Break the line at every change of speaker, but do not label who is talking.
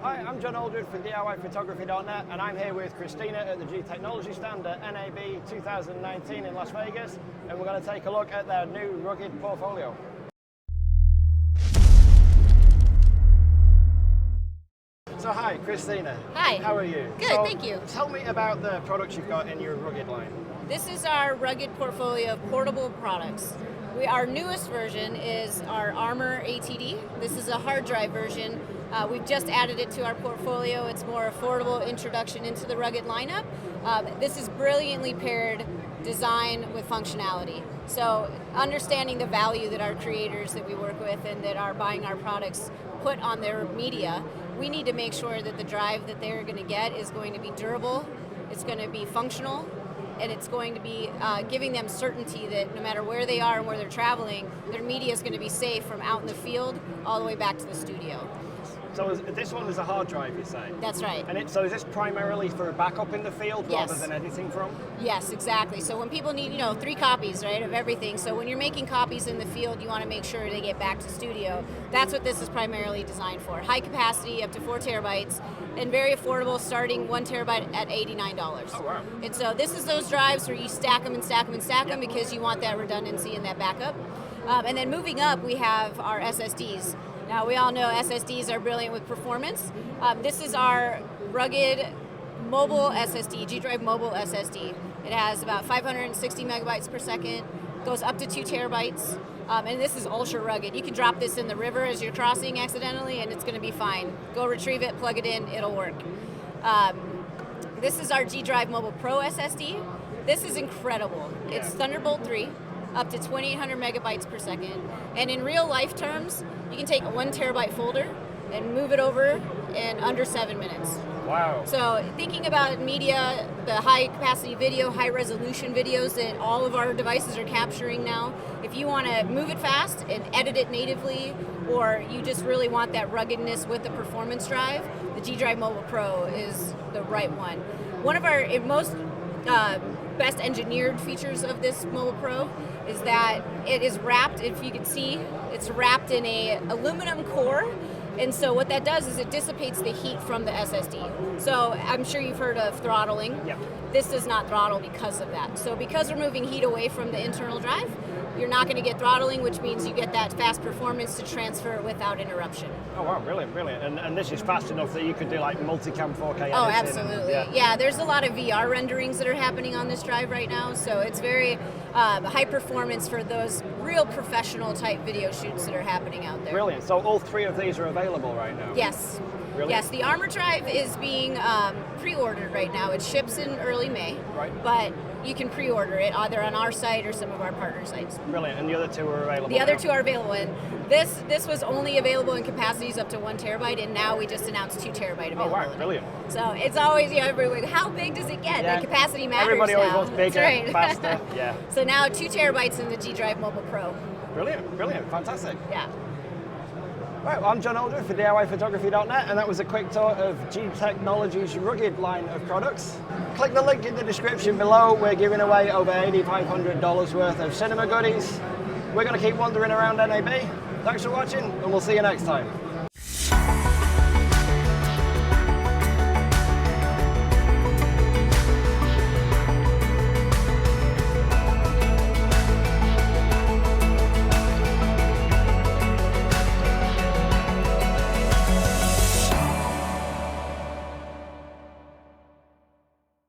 Hi, I'm John Aldred from DIYPhotography.net, and I'm here with Christina at the G Technology stand at NAB 2019 in Las Vegas, and we're going to take a look at their new rugged portfolio. So hi, Christina.
Hi.
How are you?
Good, thank you.
Tell me about the products you've got in your rugged line.
This is our rugged portfolio of portable products. Our newest version is our Armor ATD. This is a hard drive version. We've just added it to our portfolio. It's more affordable introduction into the rugged lineup. This is brilliantly paired design with functionality. So understanding the value that our creators that we work with and that are buying our products put on their media, we need to make sure that the drive that they're going to get is going to be durable, it's going to be functional, and it's going to be giving them certainty that no matter where they are and where they're traveling, their media is going to be safe from out in the field all the way back to the studio.
So this one is a hard drive, you say?
That's right.
And so is this primarily for a backup in the field rather than editing from?
Yes, exactly. So when people need, 3 copies, right, of everything. So when you're making copies in the field, you want to make sure they get back to studio. That's what this is primarily designed for. High capacity, up to 4 terabytes, and very affordable, starting 1 terabyte at $89.
Oh, wow.
And so this is those drives where you stack them and stack them and stack them because you want that redundancy and that backup. And then moving up, we have our SSDs. Now, we all know SSDs are brilliant with performance. This is our rugged mobile SSD, G Drive mobile SSD. It has about 560 megabytes per second, goes up to 2 terabytes, and this is ultra rugged. You can drop this in the river as you're crossing accidentally, and it's going to be fine. Go retrieve it, plug it in, it'll work. This is our G Drive Mobile Pro SSD. This is incredible. It's Thunderbolt 3. Up to 2,800 megabytes per second. And in real life terms, you can take a 1 terabyte folder and move it over in under 7 minutes.
Wow.
So thinking about media, the high capacity video, high resolution videos that all of our devices are capturing now, if you want to move it fast and edit it natively, or you just really want that ruggedness with the performance drive, the G Drive Mobile Pro is the right one. One of our most best engineered features of this Mobile Pro is that it is wrapped, if you can see, it's wrapped in a aluminum core, and so what that does is it dissipates the heat from the SSD. So I'm sure you've heard of throttling.
Yep. This
does not throttle because of that. So because we're moving heat away from the internal drive, you're not going to get throttling, which means you get that fast performance to transfer without interruption.
Oh wow, brilliant, brilliant. And this is fast enough that you could do like multicam 4K editing.
Oh, absolutely. Yeah, there's a lot of VR renderings that are happening on this drive right now, so it's very high performance for those real professional type video shoots that are happening out there.
Brilliant. So all 3 of these are available right now?
Yes.
Really?
Yes, the Armor drive is being pre-ordered right now. It ships in early May, but you can pre-order it either on our site or some of our partner sites.
Brilliant, and the other 2 are available?
The other 2 are available, and this was only available in capacities up to 1 terabyte, and now we just announced 2 terabyte availability.
Oh wow, brilliant.
So it's always, everyone, how big does it get? The capacity matters.
Everybody always
now.
wants bigger, faster. Yeah.
So now 2 terabytes in the G Drive Mobile Pro.
Brilliant, brilliant, fantastic.
Yeah.
Right, well, I'm John Aldred for DIYPhotography.net, and that was a quick tour of G Technology's rugged line of products. Click the link in the description below. We're giving away over $8,500 worth of cinema goodies. We're going to keep wandering around NAB. Thanks for watching, and we'll see you next time.